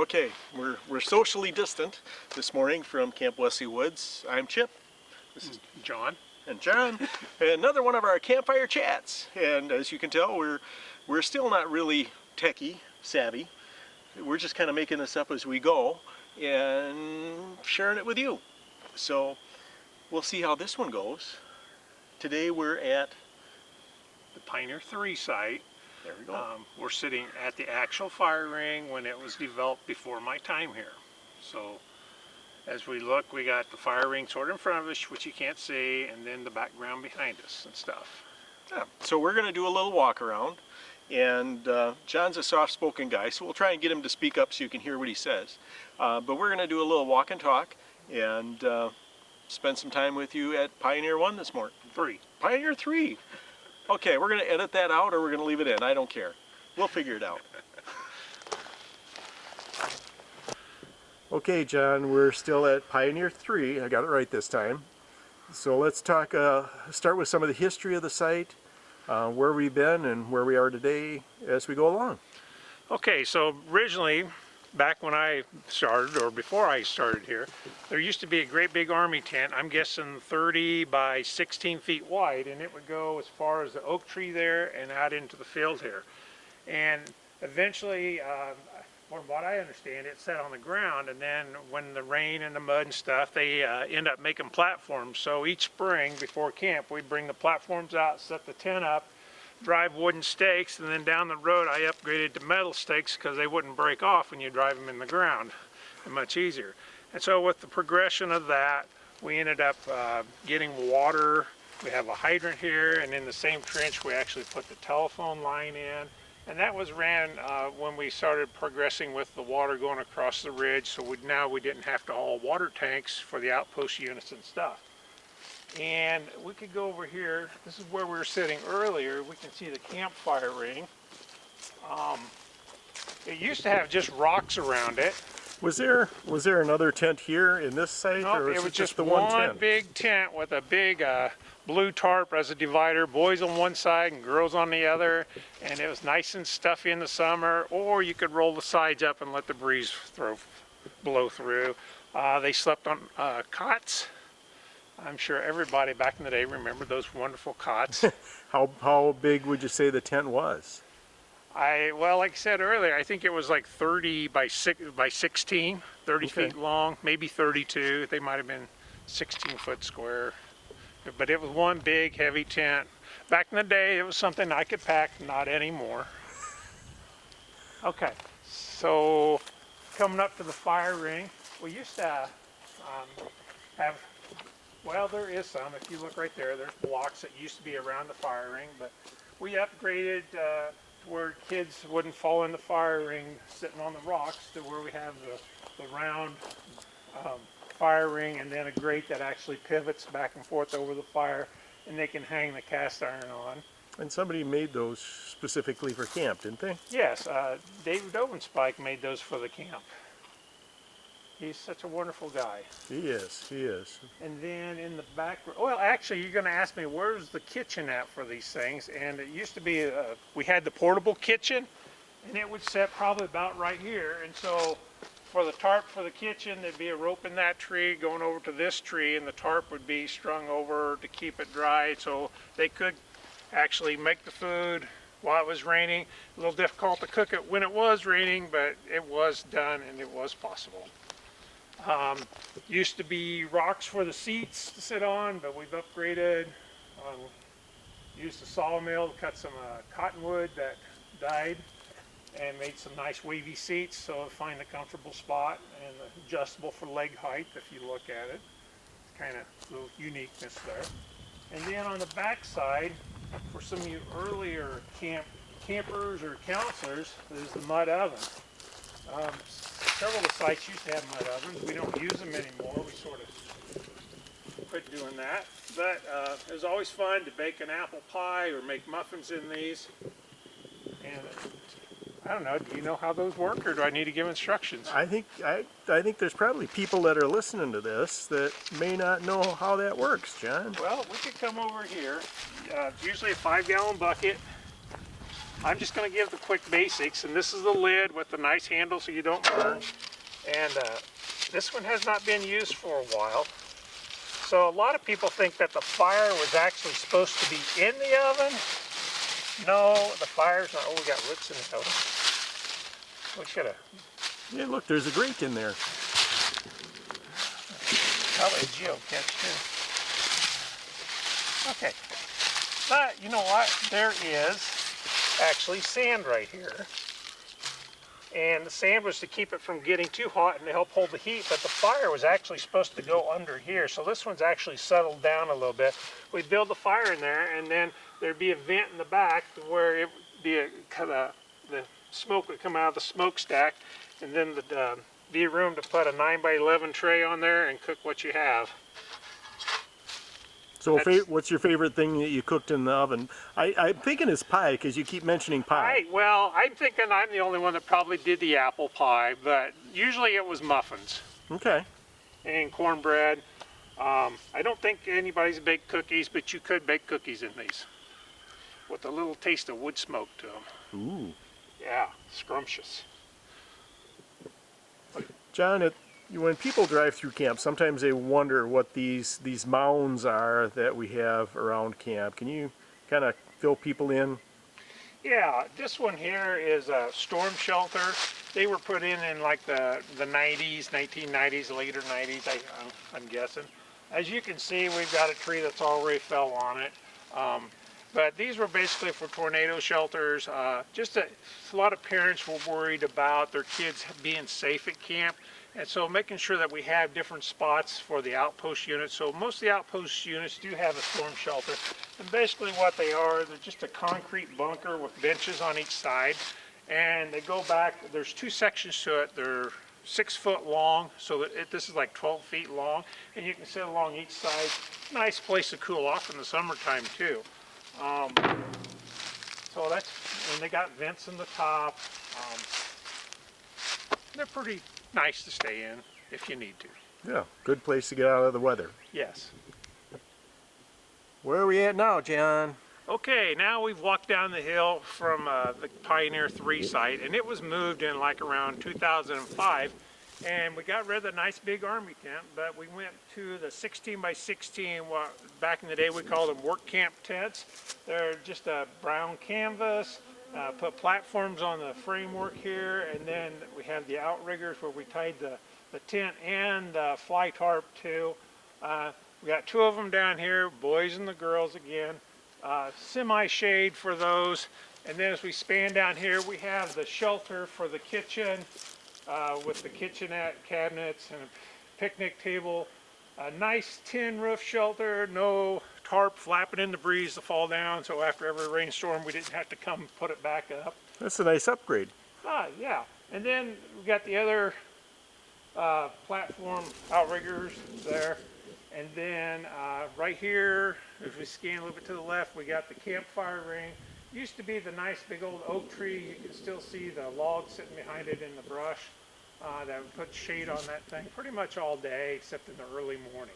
Okay, we're socially distant this morning from Camp Wesley Woods. I'm Chip. This is John. And John. Another one of our campfire chats. And as you can tell, we're still not really techie savvy. We're just kind of making this up as we go and sharing it with you. So we'll see how this one goes. Today we're at The Pioneer 3 site. There we go. We're sitting at the actual fire ring when it was developed before my time here. So as we look, we got the fire ring sort of in front of us, which you can't see, and then the background behind us and stuff. Yeah. So we're going to do a little walk around, and John's a soft-spoken guy, so we'll try and get him to speak up so you can hear what he says. But we're going to do a little walk and talk and spend some time with you at Pioneer 1 this morning. 3. Pioneer 3. Okay, we're going to edit that out or we're going to leave it in. I don't care. We'll figure it out. Okay, John, we're still at Pioneer 3. I got it right this time. So let's talk, start with some of the history of the site, where we've been and where we are today as we go along. Okay, so originally, back when I started, or before I started here, there used to be a great big army tent, I'm guessing 30 by 16 feet wide, and it would go as far as the oak tree there and out into the field here. And eventually, from what I understand, it sat on the ground, and then when the rain and the mud and stuff, they end up making platforms. So each spring before camp, we'd bring the platforms out, set the tent up, drive wooden stakes, and then down the road I upgraded to metal stakes because they wouldn't break off when you drive them in the ground. They're much easier. And so with the progression of that, we ended up getting water. We have a hydrant here, and in the same trench we actually put the telephone line in. And that was ran when we started progressing with the water going across the ridge, so now we didn't have to haul water tanks for the outpost units and stuff. And we could go over here. This is where we were sitting earlier. We can see the campfire ring. It used to have just rocks around it. Was there another tent here in this site? Nope, or it was just just the one tent? big tent with a big blue tarp as a divider, boys on one side and girls on the other, and it was nice and stuffy in the summer, or you could roll the sides up and let the breeze blow through. They slept on cots. I'm sure everybody back in the day remembered those wonderful cots. How big would you say the tent was? Well, like I said earlier, I think it was like 30 by 16, 30 feet long, maybe 32. They might have been 16 foot square. But it was one big, heavy tent. Back in the day, it was something I could pack, not anymore. Okay, so coming up to the fire ring, we used to have, well, there is some. If you look right there, there's blocks that used to be around the fire ring, but we upgraded to where kids wouldn't fall in the fire ring sitting on the rocks to where we have the round fire ring and then a grate that actually pivots back and forth over the fire, and they can hang the cast iron on. And somebody made those specifically for camp, didn't they? Yes, David Ovenspike made those for the camp. He's such a wonderful guy. He is, he is. And then in the back, well, actually, you're going to ask me, where's the kitchen at for these things? And it used to be, we had the portable kitchen, and it would set probably about right here. And so for the tarp for the kitchen, there'd be a rope in that tree going over to this tree, and the tarp would be strung over to keep it dry, so they could actually make the food while it was raining. A little difficult to cook it when it was raining, but it was done and it was possible. Used to be rocks for the seats to sit on, but we've upgraded. Used a sawmill to cut some cottonwood that died and made some nice wavy seats, so find a comfortable spot and adjustable for leg height if you look at it. It's kind of a little uniqueness there. And then on the back side, for some of you earlier campers or counselors, is the mud oven. Several of the sites used to have mud ovens. We don't use them anymore. We sort of quit doing that. But it was always fun to bake an apple pie or make muffins in these. And I don't know, do you know how those work, or do I need to give instructions? I think there's probably people that are listening to this that may not know how that works, John. Well, we could come over here. Usually a 5-gallon bucket. I'm just going to give the quick basics, and this is the lid with the nice handle so you don't burn. And this one has not been used for a while. So a lot of people think that the fire was actually supposed to be in the oven. No, the fire's not. Oh, we got roots in the oven. We should have. Yeah, look, there's a grate in there. Probably a geocache too. Okay. But you know what? There is actually sand right here. And the sand was to keep it from getting too hot and to help hold the heat, but the fire was actually supposed to go under here. So this one's actually settled down a little bit. We build the fire in there, and then there'd be a vent in the back where it would be the smoke would come out of the smokestack, and then there'd be room to put a 9x11 tray on there and cook what you have. So what's your favorite thing that you cooked in the oven? I'm thinking it's pie because you keep mentioning pie. Well, I'm thinking I'm the only one that probably did the apple pie, but usually it was muffins. Okay. And cornbread. I don't think anybody's baked cookies, but you could bake cookies in these with a little taste of wood smoke to them. Ooh. Yeah, scrumptious. John, when people drive through camp, sometimes they wonder what these mounds are that we have around camp. Can you kind of fill people in? Yeah, this one here is a storm shelter. They were put in like the 90s, 1990s, later 90s, I'm guessing. As you can see, we've got a tree that's already fell on it. But these were basically for tornado shelters. Just a lot of parents were worried about their kids being safe at camp. And so making sure that we have different spots for the outpost units. So most of the outpost units do have a storm shelter. And basically what they are, they're just a concrete bunker with benches on each side. And they go back, there's two sections to it. They're 6 foot long, so that this is like 12 feet long. And you can sit along each side. Nice place to cool off in the summertime too. So that's, and they got vents in the top. They're pretty nice to stay in if you need to. Yeah, good place to get out of the weather. Yes. Where are we at now, John? Okay, now we've walked down the hill from the Pioneer 3 site, and it was moved in like around 2005. And we got rid of the nice big army tent, but we went to the 16 by 16, what back in the day we called them work camp tents. They're just a brown canvas, put platforms on the framework here, and then we have the outriggers where we tied the tent and the fly tarp to. We got 2 of them down here, boys and the girls again. Semi-shade for those. And then as we span down here, we have the shelter for the kitchen, with the kitchenette cabinets and a picnic table. A nice tin roof shelter, no tarp flapping in the breeze to fall down, so after every rainstorm we didn't have to come put it back up. That's a nice upgrade. Yeah. And then we got the other platform outriggers there. And then right here, if we scan a little bit to the left, we got the campfire ring. Used to be the nice big old oak tree. You can still see the log sitting behind it in the brush. That would put shade on that thing pretty much all day except in the early morning.